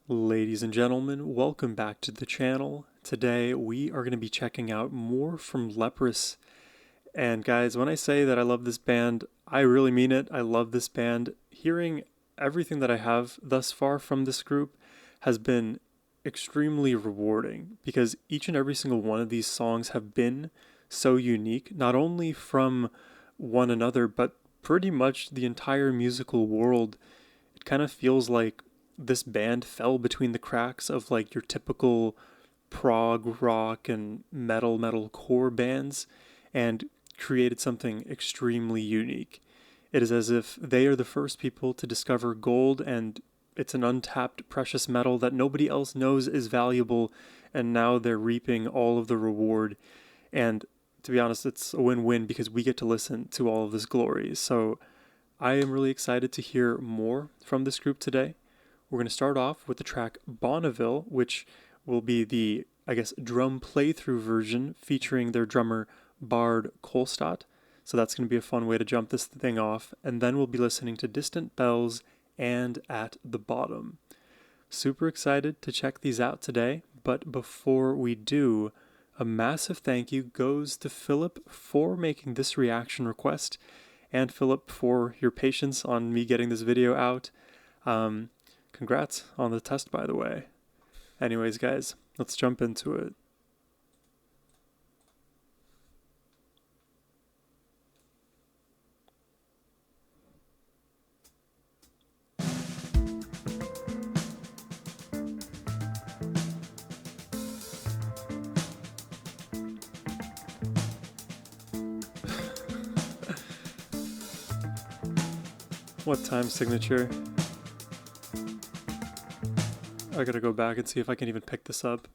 Ladies and gentlemen, welcome back to the channel. Today we are going to be checking out more from Leprous. And guys, when I say that I love this band, I really mean it. I love this band. Hearing everything that I have thus far from this group has been extremely rewarding because each and every single one of these songs have been so unique, not only from one another, but pretty much the entire musical world. It kind of feels like this band fell between the cracks of like your typical prog rock and metal core bands and created something extremely unique. It is as if they are the first people to discover gold, and it's an untapped precious metal that nobody else knows is valuable, and now they're reaping all of the reward. And to be honest, it's a win-win because we get to listen to all of this glory. So I am really excited to hear more from this group today. We're going to start off with the track Bonneville, which will be the, drum playthrough version featuring their drummer Bard Kolstad. So that's going to be a fun way to jump this thing off. And then we'll be listening to Distant Bells and At the Bottom. Super excited to check these out today. But before we do, a massive thank you goes to Philip for making this reaction request, and Philip for your patience on me getting this video out. Congrats on the test, by the way. Anyways, guys, let's jump into it. What time signature? I gotta go back and see if I can even pick this up.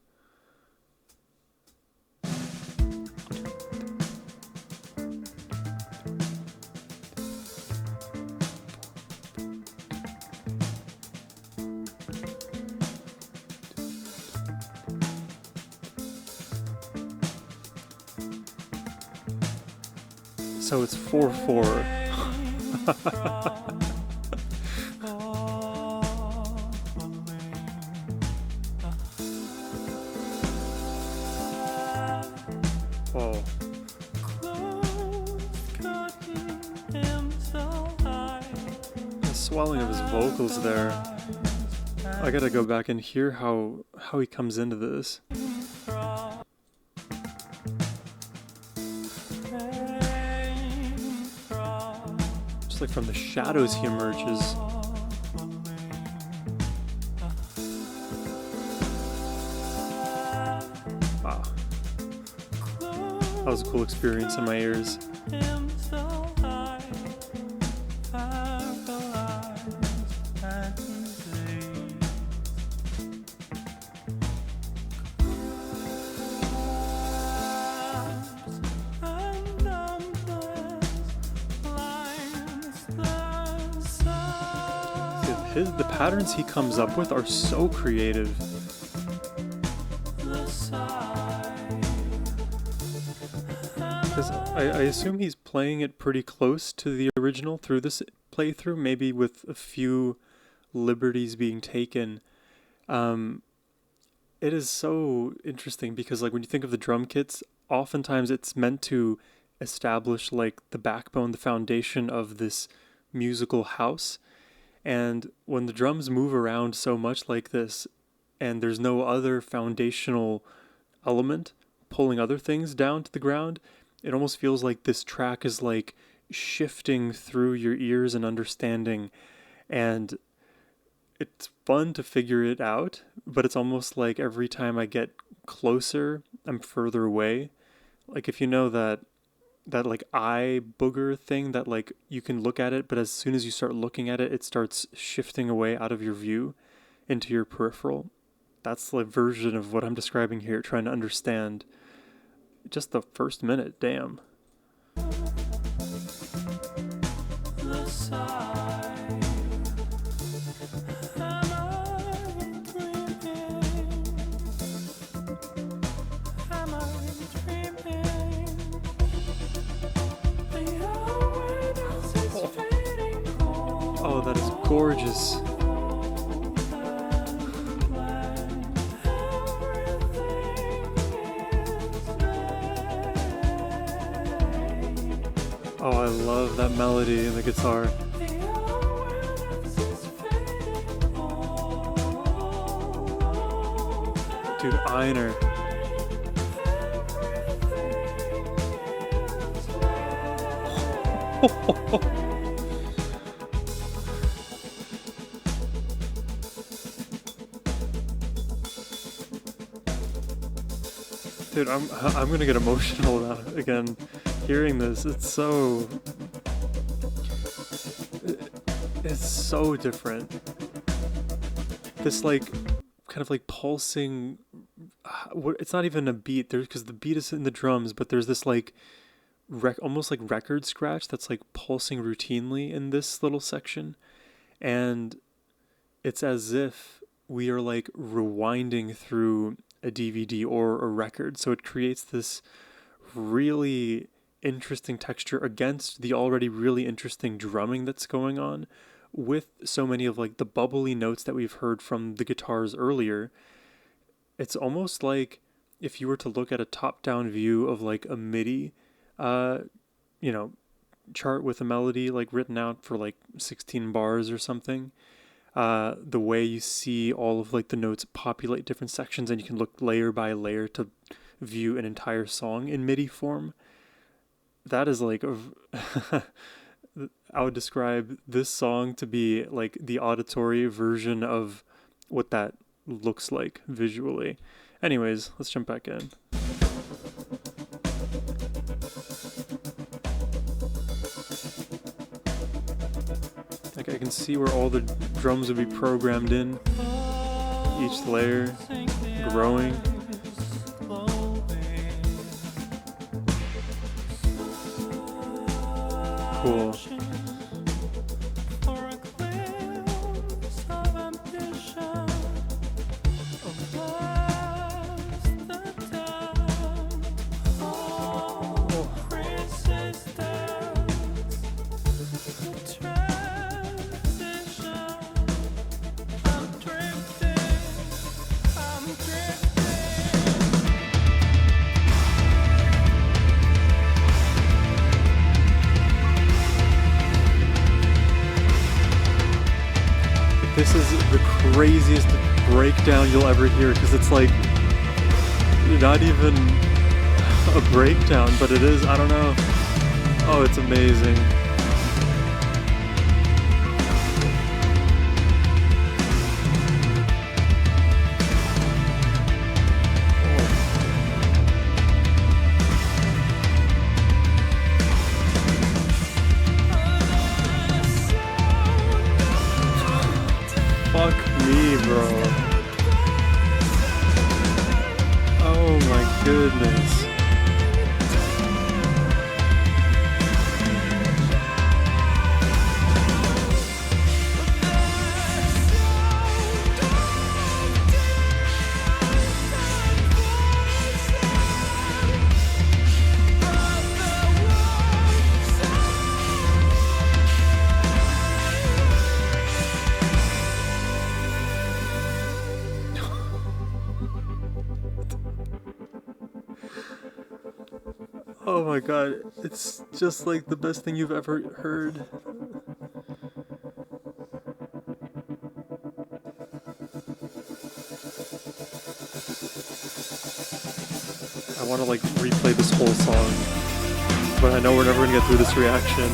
So it's 4/4. Oh. The swelling of his vocals there. I gotta go back and hear how he comes into this. Just like from the shadows he emerges. Wow. That was a cool experience in my ears. The patterns he comes up with are so creative. Because I assume he's playing it pretty close to the original through this playthrough, maybe with a few liberties being taken. It is so interesting because like when you think of the drum kits, oftentimes it's meant to establish like the backbone, the foundation of this musical house. And when the drums move around so much like this, and there's no other foundational element pulling other things down to the ground, it almost feels like this track is like shifting through your ears and understanding. And it's fun to figure it out, but it's almost like every time I get closer, I'm further away. Like if you know that like eye booger thing that like you can look at it, but as soon as you start looking at it, it starts shifting away out of your view into your peripheral. That's the version of what I'm describing here, trying to understand just the first minute. Damn. Oh, that is gorgeous. Oh, I love that melody and the guitar. Dude, Einer. Dude, I'm gonna get emotional now again hearing this. It's so different. This like kind of like pulsing. It's not even a beat there because the beat is in the drums, but there's this like almost like record scratch that's like pulsing routinely in this little section, and it's as if we are like rewinding through a DVD or a record. So it creates this really interesting texture against the already really interesting drumming that's going on, with so many of like the bubbly notes that we've heard from the guitars earlier. It's almost like if you were to look at a top-down view of like a MIDI chart with a melody like written out for like 16 bars or something, the way you see all of like the notes populate different sections, and you can look layer by layer to view an entire song in MIDI form. That is like I would describe this song to be like the auditory version of what that looks like visually. Anyways, let's jump back in. Like I can see where all the drums would be programmed in, each layer growing. Cool. This is the craziest breakdown you'll ever hear, because it's like not even a breakdown, but it is, I don't know. Oh, it's amazing. Fuck me, bro. Oh my goodness. Oh my god, it's just like the best thing you've ever heard. I want to like replay this whole song, but I know we're never gonna get through this reaction.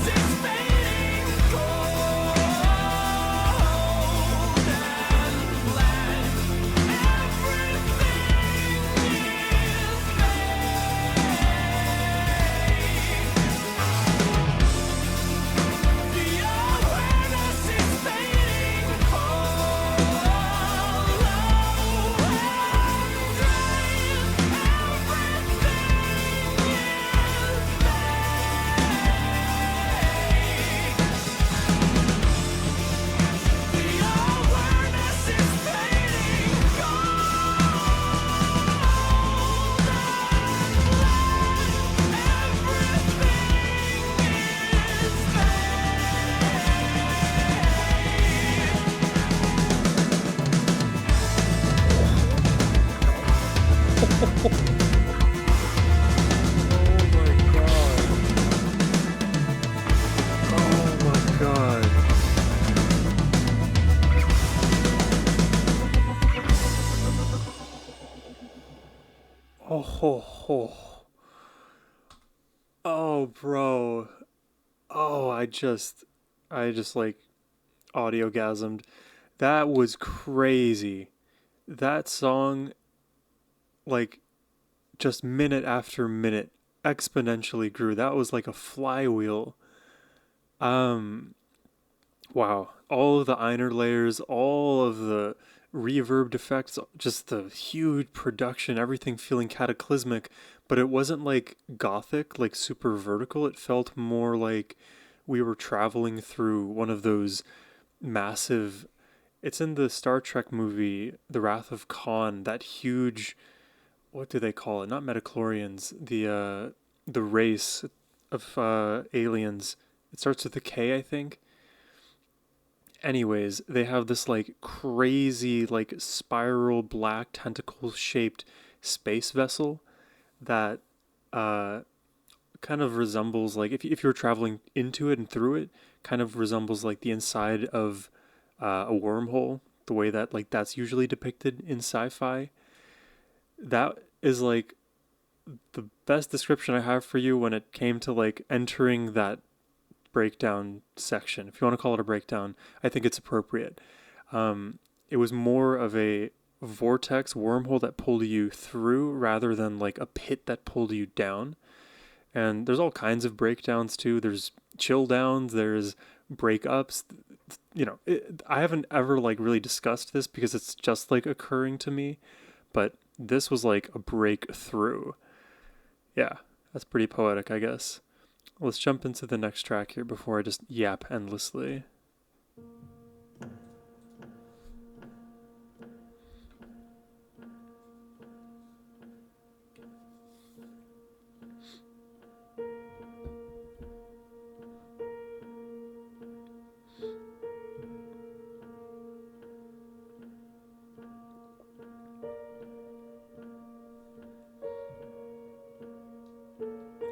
Oh, ho, ho. Oh, bro. Oh, I just like audiogasmed. That was crazy. That song, like, just minute after minute, exponentially grew. That was like a flywheel. Um, wow. All of the inner layers, all of the reverb effects, just the huge production, everything feeling cataclysmic, but it wasn't like gothic, like super vertical. It felt more like we were traveling through one of those massive. It's in the Star Trek movie, The Wrath of Khan, that huge, what do they call it? Not metachlorians, the race of aliens. It starts with a K, I think. Anyways, they have this like crazy like spiral black tentacle shaped space vessel that uh kind of resembles like if you were traveling into it and through it, kind of resembles like the inside of a wormhole, the way that like that's usually depicted in sci-fi. That is like the best description I have for you when it came to like entering that breakdown section. If you want to call it a breakdown, I think it's appropriate. It was more of a vortex wormhole that pulled you through rather than like a pit that pulled you down. And there's all kinds of breakdowns too. There's chill downs, there's breakups. I haven't ever like really discussed this because it's just like occurring to me, but this was like a breakthrough. Yeah, that's pretty poetic, I guess. Let's jump into the next track here before I just yap endlessly.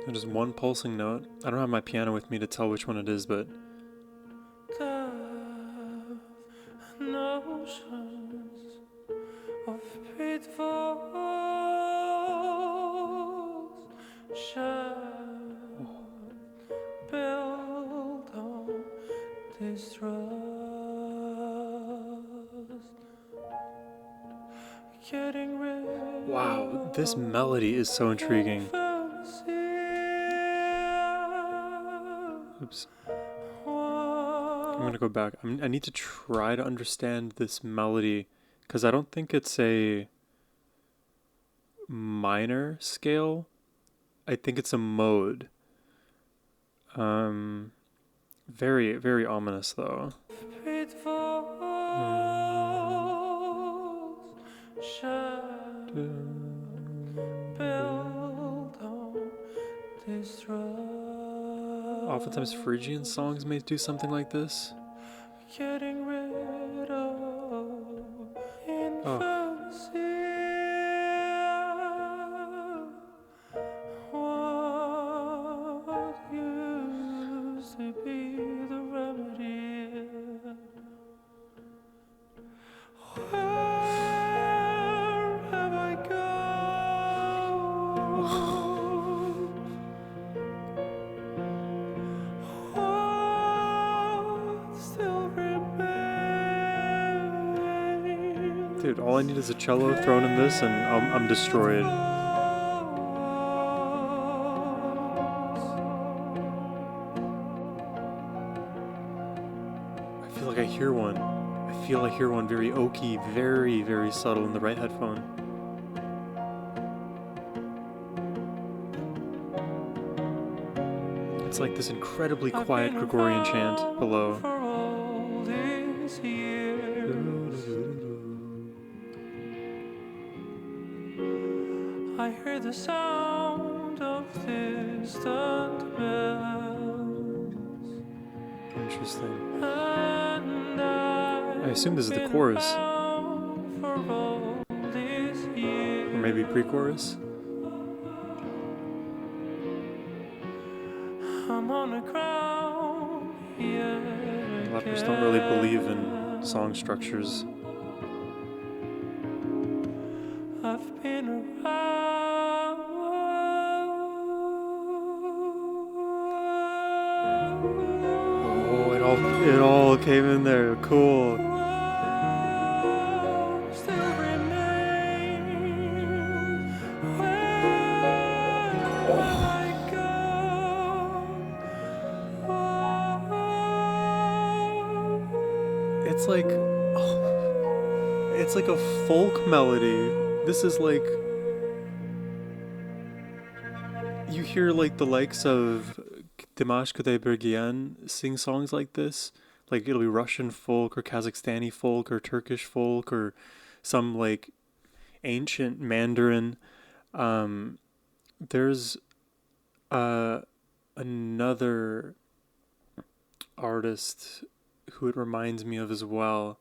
And just one pulsing note. I don't have my piano with me to tell which one it is, but Notions of pitfalls shall build on distrust, getting rid wow, this melody is so intriguing. Oops. I'm gonna go back. I need to try to understand this melody because I don't think it's a minor scale. I think it's a mode. Very, very ominous though. Oftentimes Phrygian songs may do something like this. Getting rid of infancy. What used to be the remedy? Where have I gone? What still remains? Dude, all I need is a cello thrown in this and I'm destroyed. I feel like I hear one. I feel I hear one very oaky, very, very subtle in the right headphone. It's like this incredibly quiet Gregorian chant below. I hear the sound of distant bells. Interesting. And I assume this is the chorus. Or maybe pre-chorus. I'm on a ground, yeah, Lepers don't really believe in song structures. I've been around. It all came in there. Cool. Still remain where I go. It's like, it's like a folk melody. This is like, you hear like the likes of Dimash Kudaibergian sing songs like this. Like it'll be Russian folk or Kazakhstani folk or Turkish folk or some like ancient Mandarin. There's another artist who it reminds me of as well.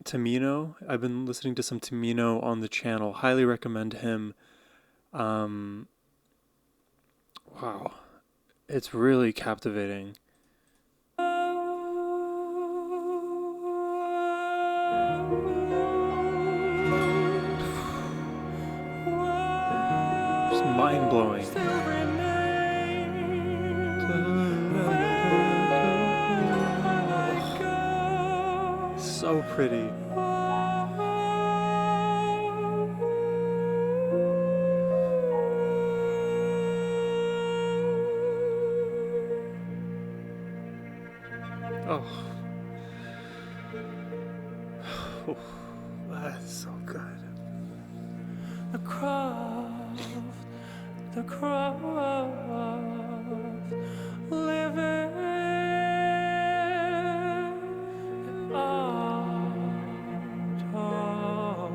Tamino. I've been listening to some Tamino on the channel. Highly recommend him. Wow. It's really captivating. Just mind blowing. So pretty. Oh. Oh, that is so good. The craft, living out of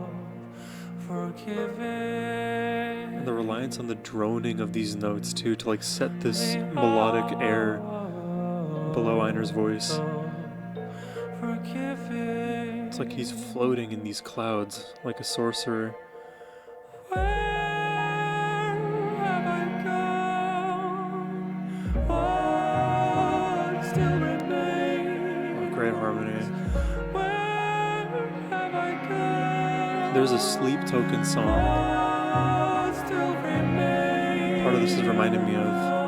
forgiving. And the reliance on the droning of these notes too to like set this melodic air below Einer's voice. It's like he's floating in these clouds like a sorcerer. Oh, great harmony. There's a Sleep Token song. Part of this is reminding me of.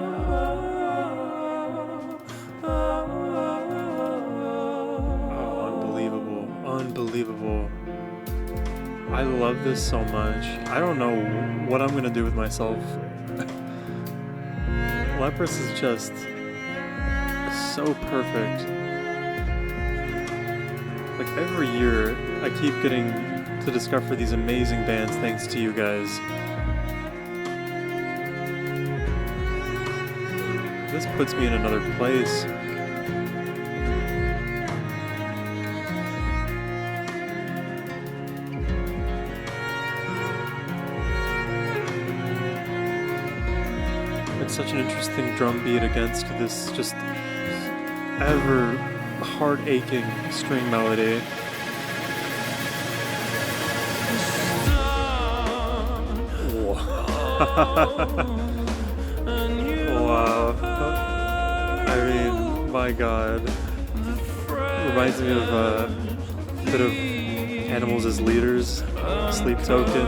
Unbelievable. I love this so much. I don't know what I'm gonna do with myself. Leprous is just so perfect. Like every year, I keep getting to discover these amazing bands thanks to you guys. This puts me in another place. It's such an interesting drum beat against this just ever heart-aching string melody. Wow. I mean, my God. Reminds me of a bit of Animals as Leaders, Sleep Token.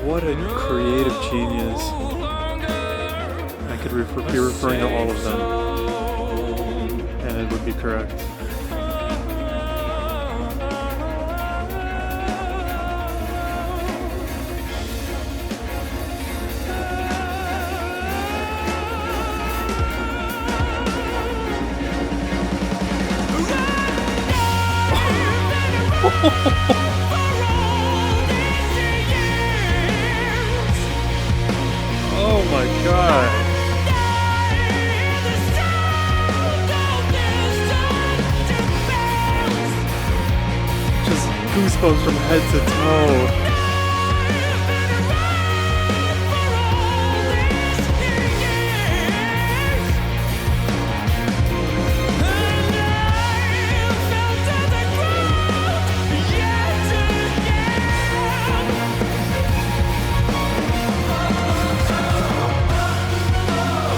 What a creative genius. I could be referring to all of them, and it would be correct. Oh my God. Just goosebumps from head to toe.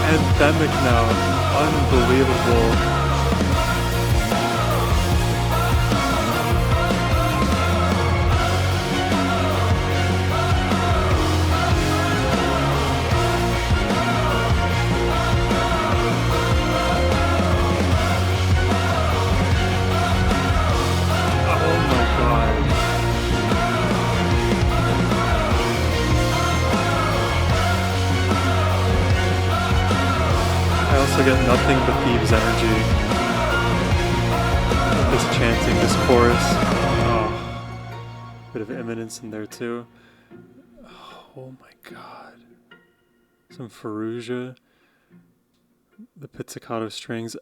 anthemic now. Unbelievable. I get nothing but Thieves' energy. This chanting, this chorus. Oh, bit of Eminence in there too. Oh my god. Some Faruja. The pizzicato strings.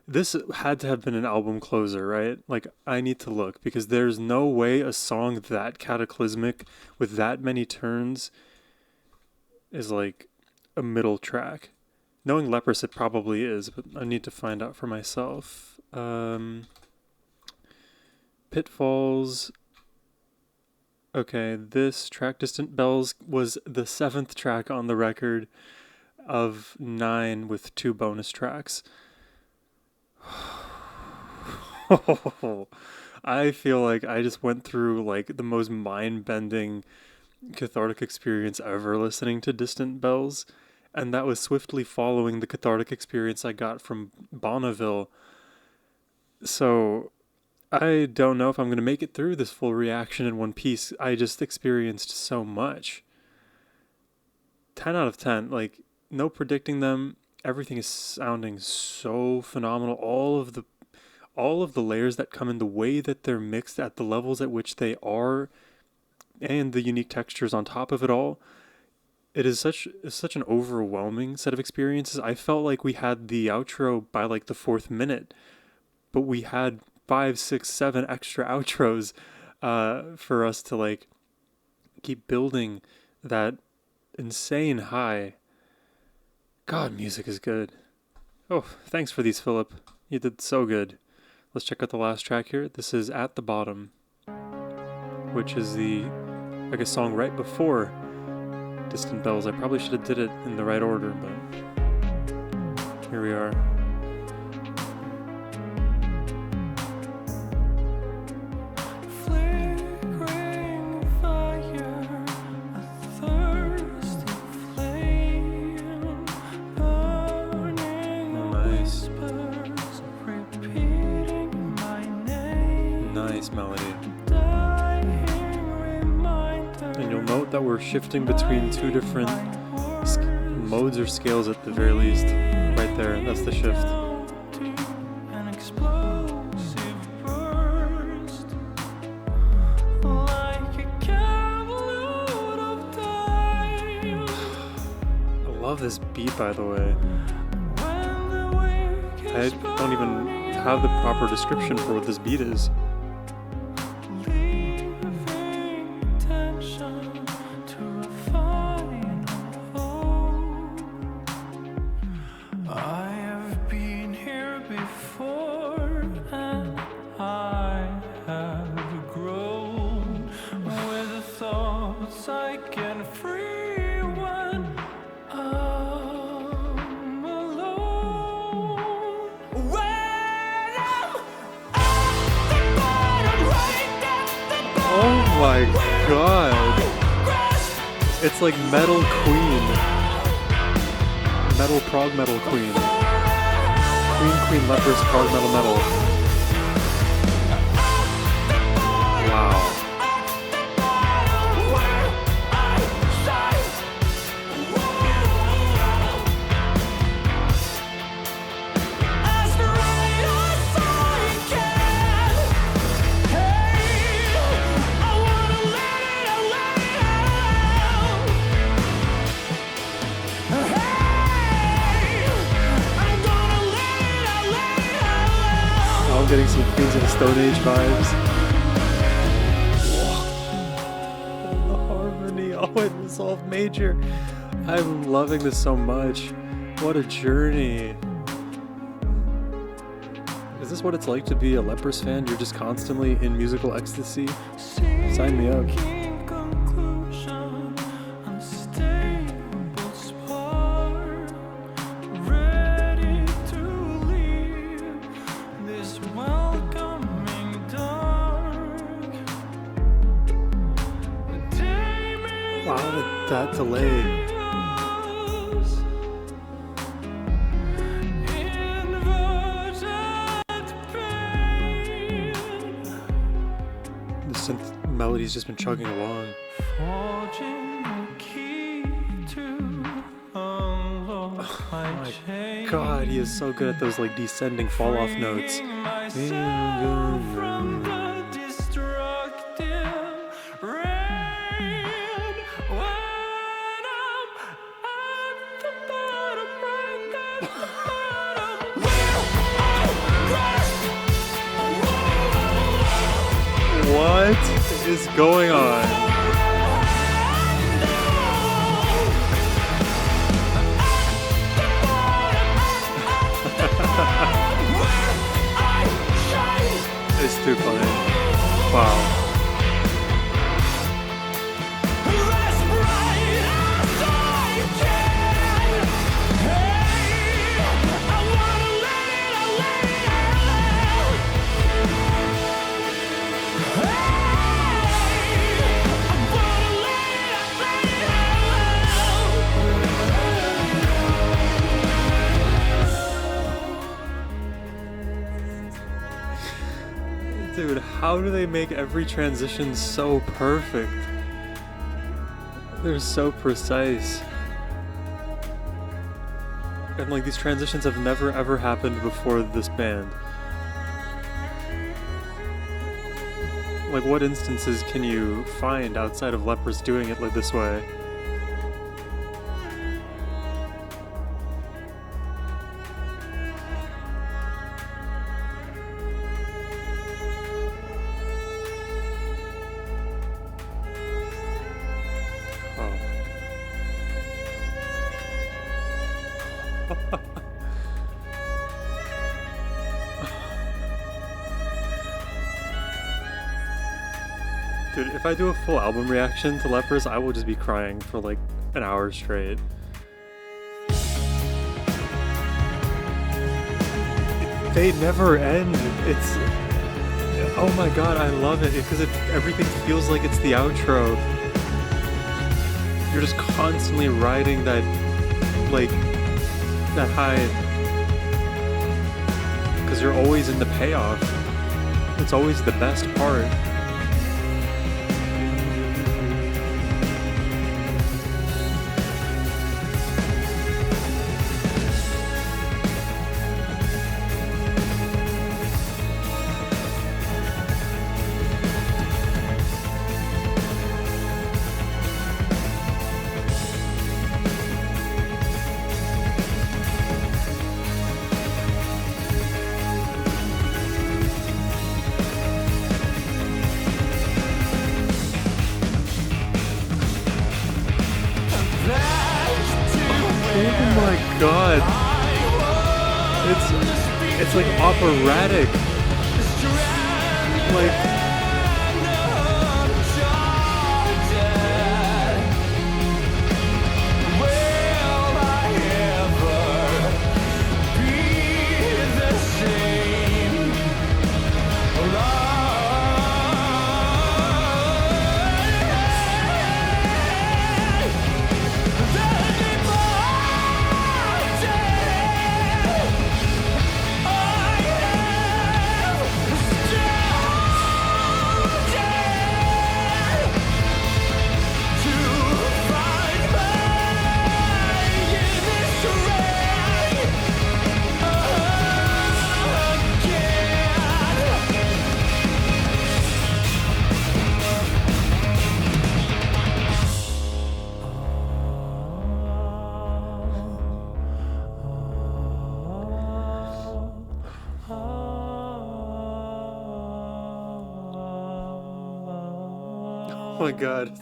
This had to have been an album closer, right? Like, I need to look because there's no way a song that cataclysmic with that many turns is like a middle track. Knowing Leprous, it probably is, but I need to find out for myself. Pitfalls. Okay, this track, Distant Bells, was the 7th track on the record of 9 with 2 bonus tracks. I feel like I just went through like the most mind-bending cathartic experience ever listening to Distant Bells. And that was swiftly following the cathartic experience I got from Bonneville. So I don't know if I'm going to make it through this full reaction in one piece. I just experienced so much. 10 out of 10. Like, no predicting them. Everything is sounding so phenomenal. All of the layers that come in, the way that they're mixed at the levels at which they are, and the unique textures on top of it all. It is such an overwhelming set of experiences. I felt like we had the outro by like the 4th minute, but we had 5, 6, 7 extra outros for us to like keep building that insane high. God, music is good. Oh, thanks for these, Philip. You did so good. Let's check out the last track here. This is At the Bottom, which is the, I guess, song right before Distant Bells. I probably should have did it in the right order, but here we are. Flickering fire, a thirsty flame, burning whispers, repeating my name. Nice melody. Dying reminder. And you'll note that we're shifting between 2 different modes or scales at the very least. Right there, that's the shift. An explosive burst, like a cavalcade of time. I love this beat, by the way. When the wake I is don't even have the proper description for what this beat is. leaving tension to a final hope. I have been here before, and I have grown with thoughts I can free when I'm alone. When I'm at the bottom, right at the Oh my god. grasp. It's like Metal Queen. Metal prog metal queen. Queen Leprous prog metal metal. Wow. I'm getting some Queens of the Stone Age vibes. The harmony, oh, it resolved major. I'm loving this so much. What a journey. Is this what it's like to be a Leprous fan? You're just constantly in musical ecstasy? Sign me up. that delay. The synth melody's just been chugging along. Oh my god, he is so good at those like descending fall off notes. What is going on? It's too funny. Wow. Dude, how do they make every transition so perfect? They're so precise. And like these transitions have never ever happened before this band. Like what instances can you find outside of Leprous doing it like this way? Dude, if I do a full album reaction to Leprous, I will just be crying for like an hour straight. They never end. It's... Oh my god, I love it because everything feels like it's the outro. You're just constantly riding that, like, that high. Because you're always in the payoff. It's always the best part. Oh my god. It's like operatic. Like oh my god.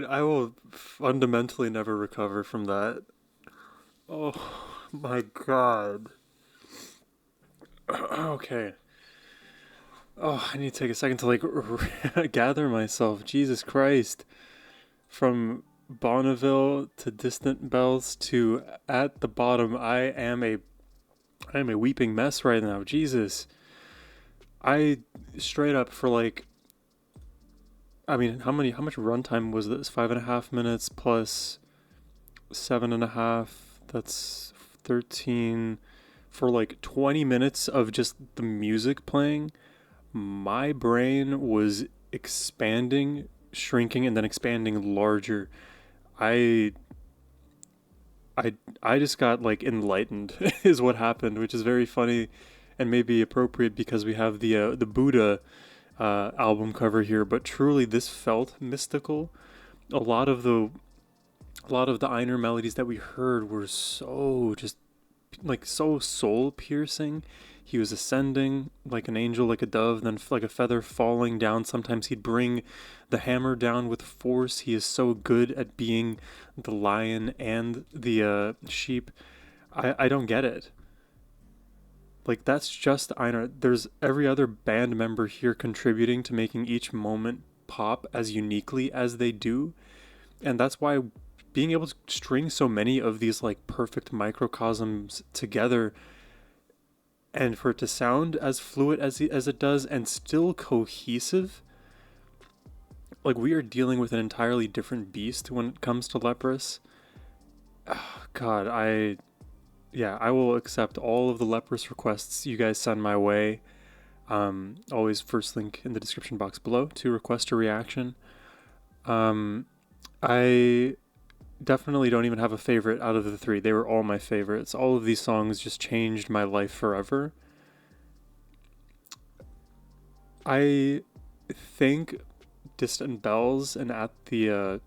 I will fundamentally never recover from that. Oh my god. Okay. Oh, I need to take a second to like gather myself. Jesus Christ. From Bonneville to Distant Bells to At the Bottom, I am a weeping mess right now. Jesus. I straight up for like I mean, how much runtime was this? 5.5 minutes plus 7.5. That's 13 for like 20 minutes of just the music playing. My brain was expanding, shrinking, and then expanding larger. I I just got like enlightened is what happened, which is very funny and maybe appropriate because we have the Buddha album cover here. But truly, this felt mystical. A lot of the a lot of the Einer melodies that we heard were so just like so soul piercing. He was ascending like an angel, like a dove, then like a feather falling down. Sometimes he'd bring the hammer down with force. He is so good at being the lion and the sheep. I don't get it. Like that's just Einar. There's every other band member here contributing to making each moment pop as uniquely as they do, and that's why being able to string so many of these like perfect microcosms together and for it to sound as fluid as it does and still cohesive, like we are dealing with an entirely different beast when it comes to Leprous. Oh, God, I will accept all of the Leprous requests you guys send my way. Always first link in the description box below to request a reaction. I definitely don't even have a favorite out of the three. They were all my favorites. All of these songs just changed my life forever. I think Distant Bells and at the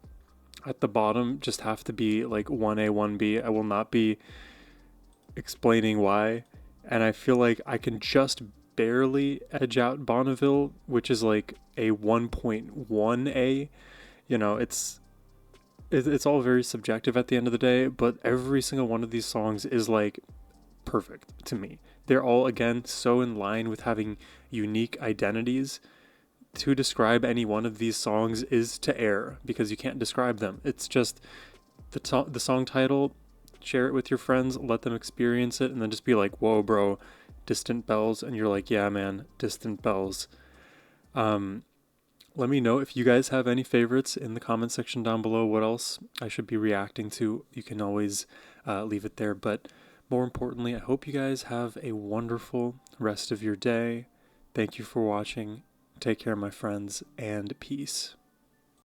bottom just have to be like 1A, 1B. I will not be explaining why. And I feel like I can just barely edge out Bonneville, which is like a 1.1A. You know, it's all very subjective at the end of the day, but every single one of these songs is like perfect to me. They're all again so in line with having unique identities. To describe any one of these songs is to err because you can't describe them. It's just the song title, share it with your friends, let them experience it, and then just be like, "Whoa, bro, Distant Bells," and you're like, "Yeah, man, Distant Bells." Um, Let me know if you guys have any favorites in the comment section down below. What else I should be reacting to? You can always leave it there. But more importantly, I hope you guys have a wonderful rest of your day. Thank you for watching. Take care, my friends, and peace.